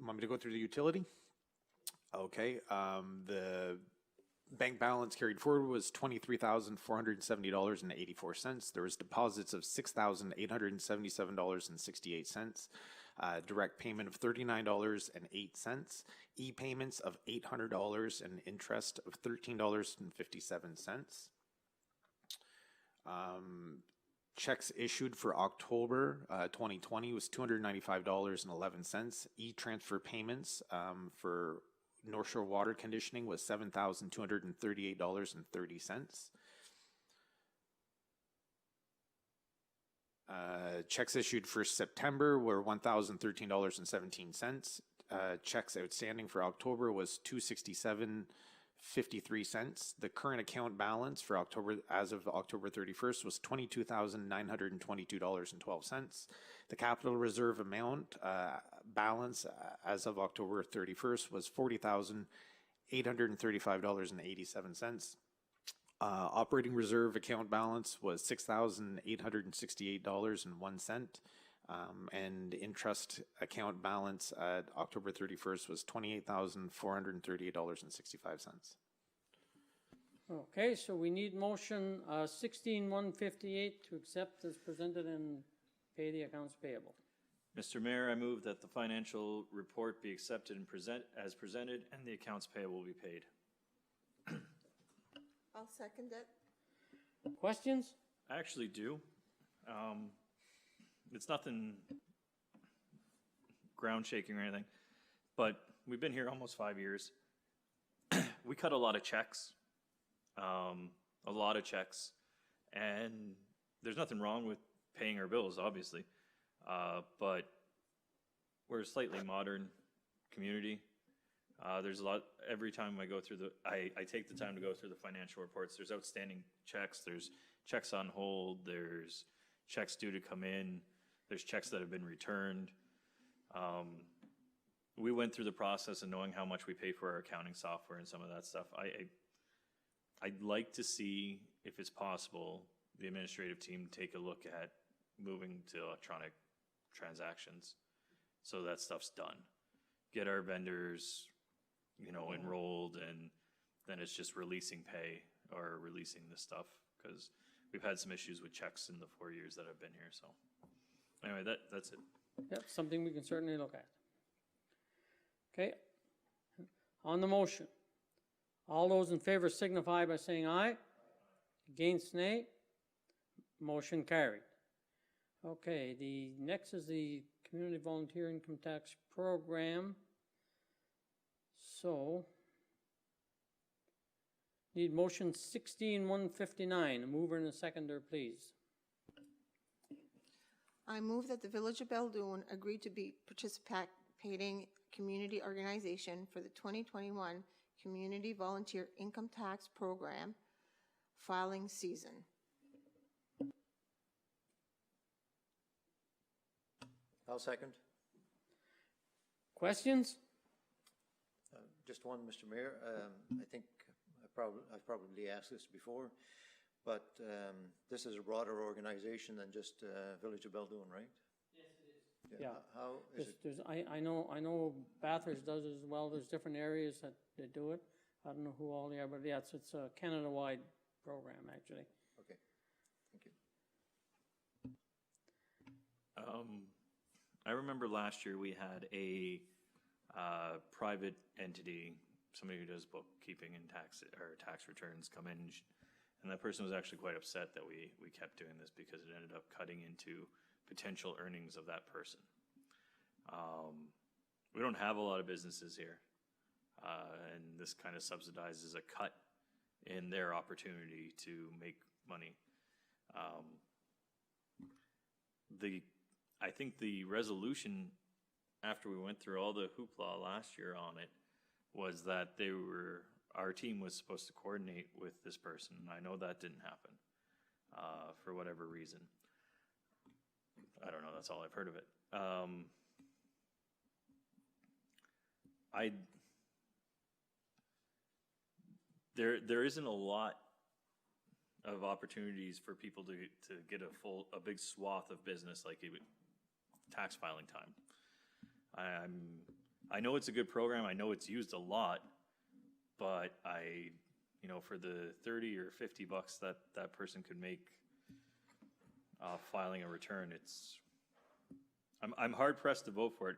D: want me to go through the utility? Okay. The bank balance carried forward was $23,470.84. There was deposits of $6,877.68. Direct payment of $39.08. E-payments of $800 and interest of $13.57. Checks issued for October 2020 was $295.11. E-transfer payments for North Shore Water Conditioning was $7,238.30. Checks issued for September were $1,013.17. Checks outstanding for October was $267.53. The current account balance for October, as of October 31st, was $22,922.12. The capital reserve amount balance as of October 31st was $40,835.87. Operating reserve account balance was $6,868.01. And interest account balance at October 31st was $28,438.65.
A: Okay, so we need motion 16-158 to accept as presented and pay the accounts payable.
F: Mr. Mayor, I move that the financial report be accepted and as presented and the accounts payable be paid.
B: I'll second it.
A: Questions?
F: I actually do. It's nothing ground shaking or anything, but we've been here almost 5 years. We cut a lot of checks, and there's nothing wrong with paying our bills, obviously. But we're a slightly modern community. There's a lot, every time I go through I take the time to go through the financial reports, there's outstanding checks, there's checks on hold, there's checks due to come in, there's checks that have been returned. We went through the process of knowing how much we pay for our accounting software and some of that stuff. I'd like to see, if it's possible, the administrative team take a look at moving to electronic transactions, so that stuff's done. Get our vendors, enrolled, and then it's just releasing pay or releasing the stuff, because we've had some issues with checks in the 4 years that I've been here, so. Anyway, that's it.
A: Yep, something we can certainly look at. Okay, on the motion, all those in favor signify by saying aye. Against, nay. Motion carried. Okay, the next is the Community Volunteer Income Tax Program. So, need motion 16-159, a mover and a seconder, please.
B: I move that the Village of Beldoon agree to be participating community organization for the 2021 Community Volunteer Income Tax Program filing season.
C: I'll second.
A: Questions?
C: Just one, Mr. Mayor. I think I've probably asked this before, but this is a broader organization than just Village of Beldoon, right?
A: Yes, it is. Yeah.
C: How is it?
A: I know Bathurst does as well. There's different areas that they do it. I don't know who all they are, but yeah, it's a Canada-wide program, actually.
C: Okay, thank you.
F: I remember last year we had a private entity, somebody who does bookkeeping and tax returns, come in, and that person was actually quite upset that we kept doing this, because it ended up cutting into potential earnings of that person. We don't have a lot of businesses here, and this kind of subsidizes a cut in their opportunity to make money. I think the resolution, after we went through all the hoopla last year on it, was that our team was supposed to coordinate with this person. I know that didn't happen for whatever reason. I don't know, that's all I've heard of it. There isn't a lot of opportunities for people to get a big swath of business like tax filing time. I know it's a good program. I know it's used a lot, but for the 30 or 50 bucks that person could make filing a return, I'm hard pressed to vote for it,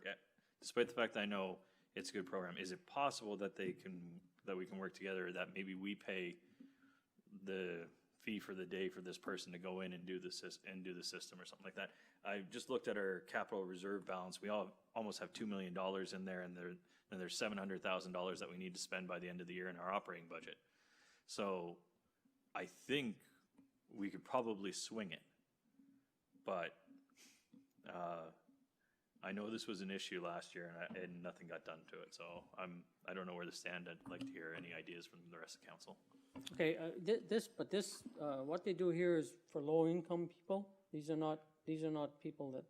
F: despite the fact that I know it's a good program. Is it possible that we can work together, that maybe we pay the fee for the day for this person to go in and do the system or something like that? I just looked at our capital reserve balance. We almost have $2 million in there, and there's $700,000 that we need to spend by the end of the year in our operating budget. So I think we could probably swing it, but I know this was an issue last year, and nothing got done to it. So I don't know where to stand. I'd like to hear any ideas from the rest of council.
A: Okay, what they do here is for low-income people. These are not people that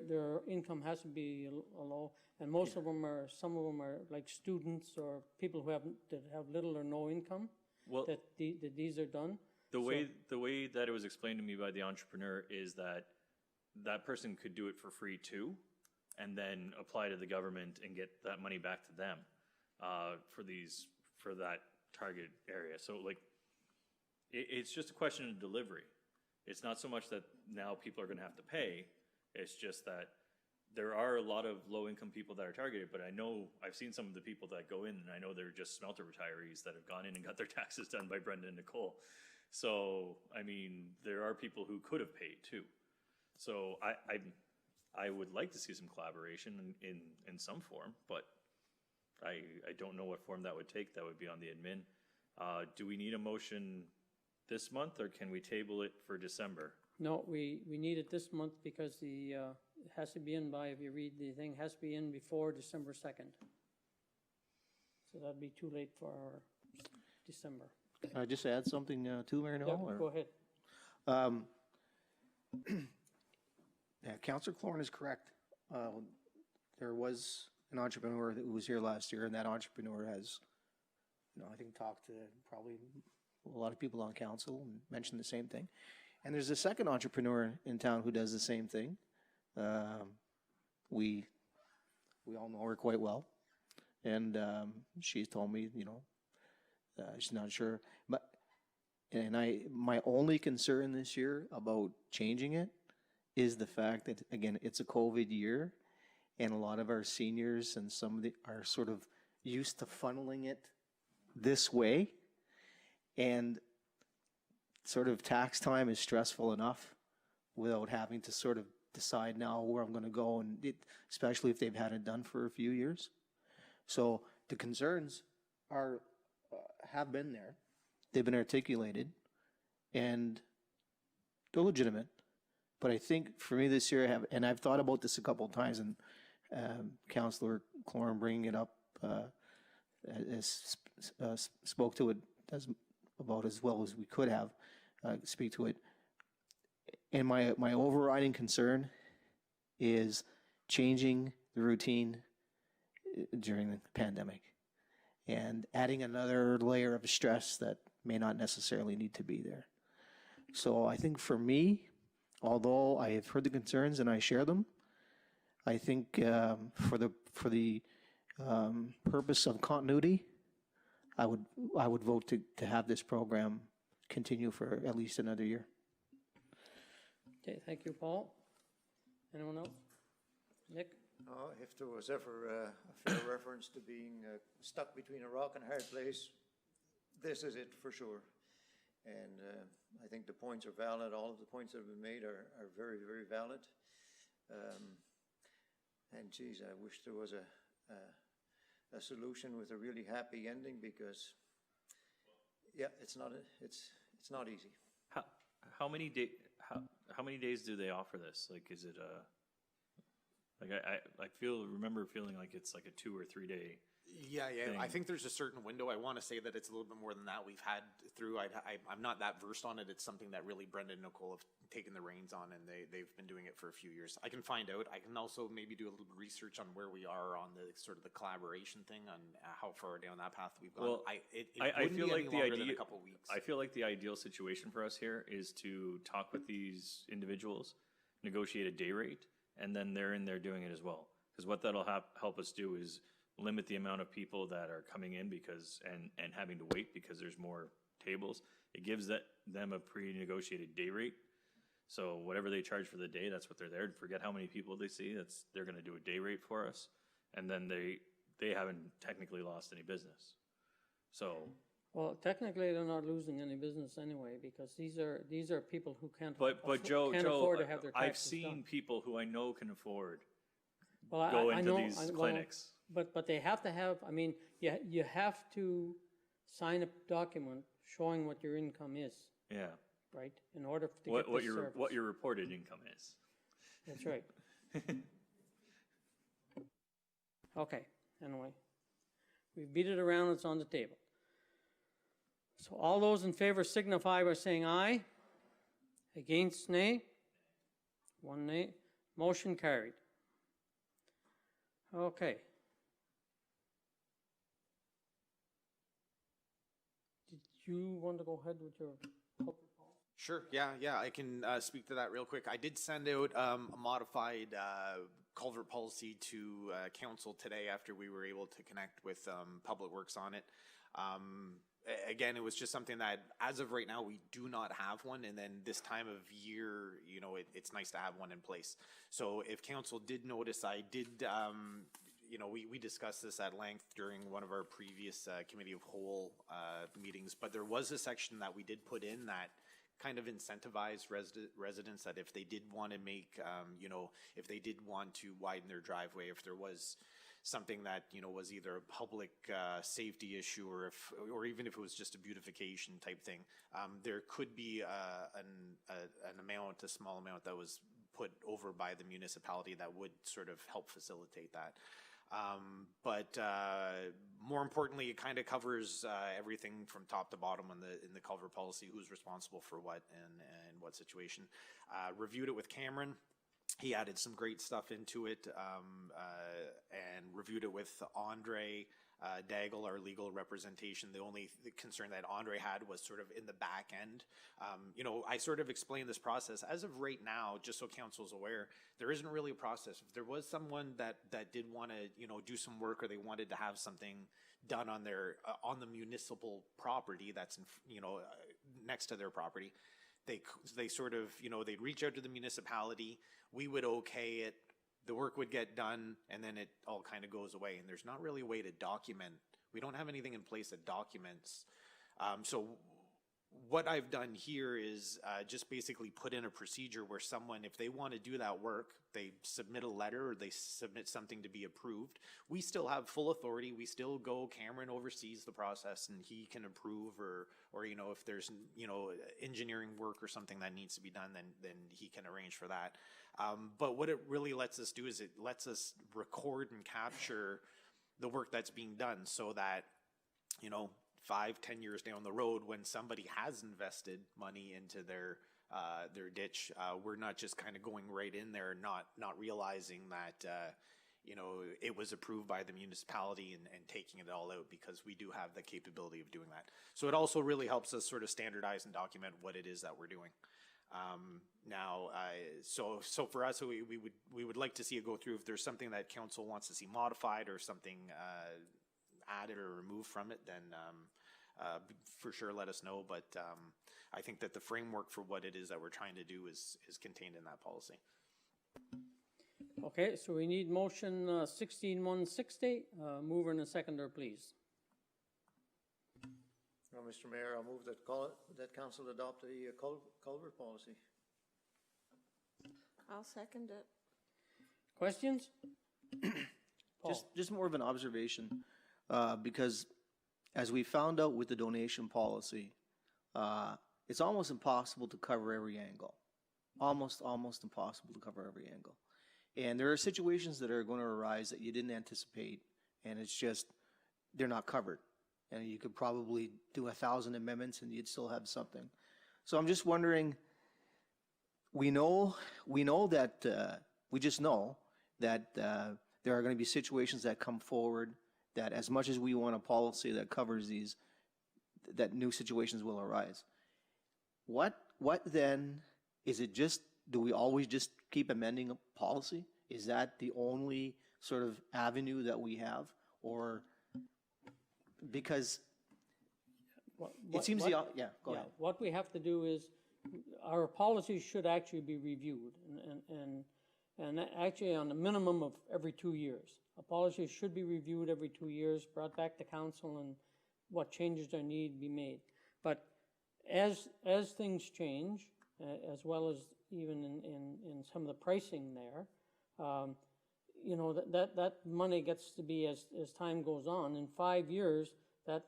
A: their income has to be low, and some of them are like students or people that have little or no income.
F: Well,
A: that these are done.
F: The way that it was explained to me by the entrepreneur is that person could do it for free too, and then apply to the government and get that money back to them for that target area. So it's just a question of delivery. It's not so much that now people are going to have to pay. It's just that there are a lot of low-income people that are targeted, but I've seen some of the people that go in, and I know they're just smelter retirees that have gone in and got their taxes done by Brenda and Nicole. So, there are people who could have paid too. So I would like to see some collaboration in some form, but I don't know what form that would take. That would be on the admin. Do we need a motion this month, or can we table it for December?
A: No, we need it this month because it has to be in by, if you read the thing, has to be in before December 2nd. So that'd be too late for our December.
E: Can I just add something too, Mayor
A: Yeah,
E: Noel? or-
A: go ahead.
E: Yeah, Councillor Cloran is correct. There was an entrepreneur who was here last year, and that entrepreneur has, I think talked to probably a lot of people on council and mentioned the same thing. And there's a second entrepreneur in town who does the same thing. We all know her quite well, and she's told me, she's not sure. My only concern this year about changing it is the fact that, again, it's a COVID year, and a lot of our seniors and are sort of used to funneling it this way, and sort of tax time is stressful enough without having to sort of decide now where I'm going to go, and especially if they've had it done for a few years. So the concerns have been there. They've been articulated, and they're legitimate. But I think for me this year, I've thought about this a couple of times, and Councillor Cloran bringing it up spoke to it about as well as we could have speak to it. And my overriding concern is changing the routine during the pandemic and adding another layer of stress that may not necessarily need to be there. So I think for me, although I have heard the concerns and I share them, I think for the purpose of continuity, I would vote to have this program continue for at least another year.
A: Okay, thank you, Paul. Anyone else? Nick?
C: If there was ever a fair reference to being stuck between a rock and a hard place, this is it for sure. And I think the points are valid. All of the points that have been made are very, very valid. And geez, I wish there was a solution with a really happy ending, because yeah, it's not easy.
F: How many days do they offer this? Like, is it I remember feeling like it's like a 2 or 3 day.
D: Yeah. I think there's a certain window. I want to say that it's a little bit more than that we've had through. I'm not that versed on it. It's something that really Brendan and Nicole have taken the reins on, and they've been doing it for a few years. I can find out. I can also maybe do a little research on where we are on the sort of the collaboration thing, on how far down that path we've gone.
F: Well,
D: I feel like the idea, a couple weeks.
F: I feel like the ideal situation for us here is to talk with these individuals, negotiate a day rate, and then they're in there doing it as well. Because what that'll help us do is limit the amount of people that are coming in and having to wait because there's more tables. It gives them a pre-negotiated day rate. So whatever they charge for the day, that's what they're there. Forget how many people they see. They're going to do a day rate for us, and then they haven't technically lost any business. So.
A: Well, technically, they're not losing any business anyway, because these are people who can't
F: Joe,
A: afford to have their taxes
F: I've seen
A: done.
F: people who I know can afford
A: Well,
F: go
A: I
F: into
A: know,
F: these clinics.
A: But they have to have, you have to sign a document showing what your income is,
F: Yeah.
A: right? In order to
F: What
A: get this service.
F: your reported income is.
A: That's right. Okay, anyway. We beat it around, it's on the table. So all those in favor signify by saying aye. Against, nay. 1 nay. Motion carried. Okay. Did you want to go ahead with your public policy?
D: Sure. Yeah. I can speak to that real quick. I did send out a modified culvert policy to council today after we were able to connect with Public Works on it. Again, it was just something that, as of right now, we do not have one. And then this time of year, it's nice to have one in place. So if council did notice, I did, we discussed this at length during one of our previous committee of whole meetings, but there was a section that we did put in that kind of incentivized residents that if they did want to make, if they did want to widen their driveway, if there was something that, you know, was either a public safety issue or even if it was just a beautification type thing, there could be an amount, a small amount that was put over by the municipality that would sort of help facilitate that. But more importantly, it kind of covers everything from top to bottom in the culvert policy, who's responsible for what and what situation. Reviewed it with Cameron. He added some great stuff into it, and reviewed it with Andre Daigle, our legal representation. The only concern that Andre had was sort of in the back end. You know, I sort of explained this process. As of right now, just so council's aware, there isn't really a process. If there was someone that did want to, you know, do some work, or they wanted to have something done on their on the municipal property that's in, you know, next to their property, they sort of, you know, they'd reach out to the municipality, we would okay it, the work would get done, and then it all kind of goes away. And there's not really a way to document. We don't have anything in place that documents. So what I've done here is just basically put in a procedure where someone, if they want to do that work, they submit a letter or they submit something to be approved. We still have full authority. We still go, Cameron oversees the process, and he can approve, or you know, if there's, you know, engineering work or something that needs to be done, then he can arrange for that. But what it really lets us do is it lets us record and capture the work that's being done, so that, you know, 5-10 years down the road, when somebody has invested money into their ditch, we're not just kind of going right in there, not realizing that you know, it was approved by the municipality and taking it all out, because we do have the capability of doing that. So it also really helps us sort of standardize and document what it is that we're doing. Now, so for us, we would like to see it go through. If there's something that council wants to see modified or something added or removed from it, then for sure let us know. But I think that the framework for what it is that we're trying to do is contained in that policy.
A: Okay, so we need motion 16160. Mover and a seconder, please.
C: Well, Mr. Mayor, I'll move that council adopt the culvert policy.
B: I'll second it.
A: Questions? Paul?
E: Just more of an observation, because as we found out with the donation policy, it's almost impossible to cover every angle. Almost impossible to cover every angle. And there are situations that are going to arise that you didn't anticipate, and it's just, they're not covered. And you could probably do 1,000 amendments and you'd still have something. So I'm just wondering, we know that, we just know that there are going to be situations that come forward that, as much as we want a policy that covers these, that new situations will arise. What then, is it just, do we always just keep amending a policy? Is that the only sort of avenue that we have? Or, because it seems go ahead.
A: What we have to do is, our policies should actually be reviewed, and actually on a minimum of every 2 years. A policy should be reviewed every 2 years, brought back to council, and what changes there need to be made. But as things change, as well as even in some of the pricing there, you know, that money gets to be, as time goes on, in 5 years, that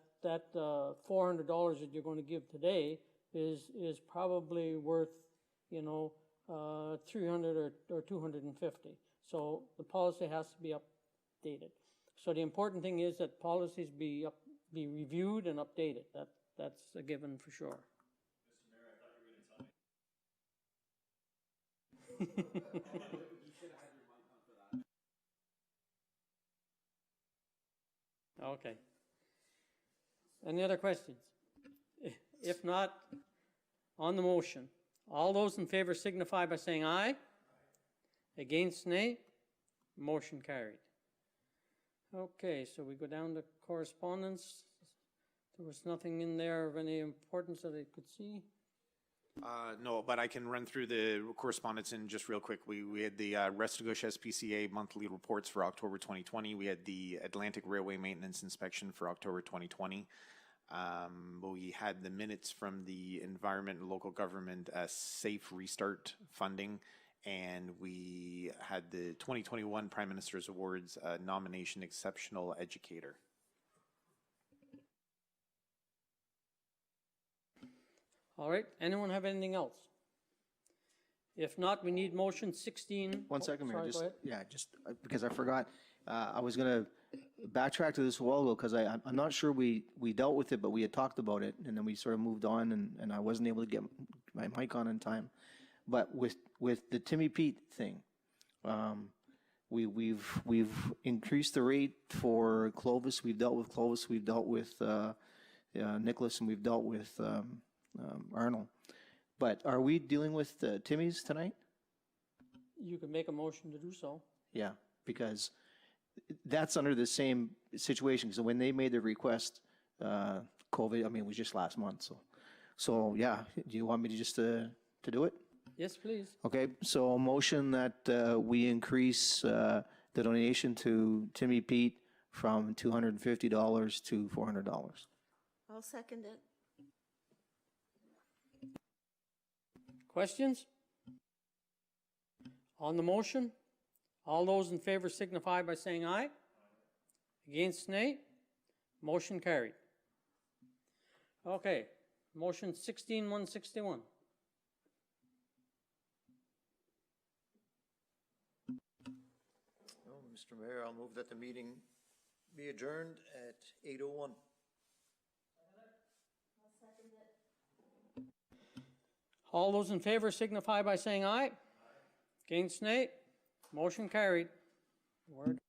A: $400 that you're going to give today is probably worth, you know, 300 or 250. So the policy has to be updated. So the important thing is that policies be reviewed and updated. That's a given for sure.
F: Mr. Mayor, I thought you were going to tell me. You should have had your mic on for that.
A: Okay. Any other questions? If not, on the motion, all those in favor signify by saying aye. Against, nay. Motion carried. Okay, so we go down to correspondence. There was nothing in there of any importance that I could see.
D: No, but I can run through the correspondence in just real quick. We had the Restigouche SPCA monthly reports for October 2020. We had the Atlantic Railway Maintenance Inspection for October 2020. We had the minutes from the Environment and Local Government Safe Restart funding, and we had the 2021 Prime Minister's Awards nomination Exceptional Educator.
A: All right, anyone have anything else? If not, we need motion 16.
E: One second, Mayor,
A: Sorry,
E: just,
A: go ahead.
E: yeah, just because I forgot, I was gonna backtrack to this a while ago, because I'm not sure we dealt with it, but we had talked about it, and then we sort of moved on, and I wasn't able to get my mic on in time. But with the Timmy Pete thing, we've increased the rate for Clovis, we've dealt with Clovis, we've dealt with Nicholas, and we've dealt with Arnold. But are we dealing with Timmy's tonight?
A: You can make a motion to do so.
E: Yeah, because that's under the same situation, because when they made the request, COVID, I mean, it was just last month, so yeah, do you want me to just to do it?
A: Yes, please.
E: Okay, so a motion that we increase the donation to Timmy Pete from $250 to $400.
B: I'll second it.
A: Questions? On the motion? All those in favor signify by saying aye. Against, nay. Motion carried. Okay, motion 16-161.
C: Oh, Mr. Mayor, I'll move that the meeting be adjourned at 8:01.
A: All those in favor signify by saying aye. Against, nay. Motion carried. Word.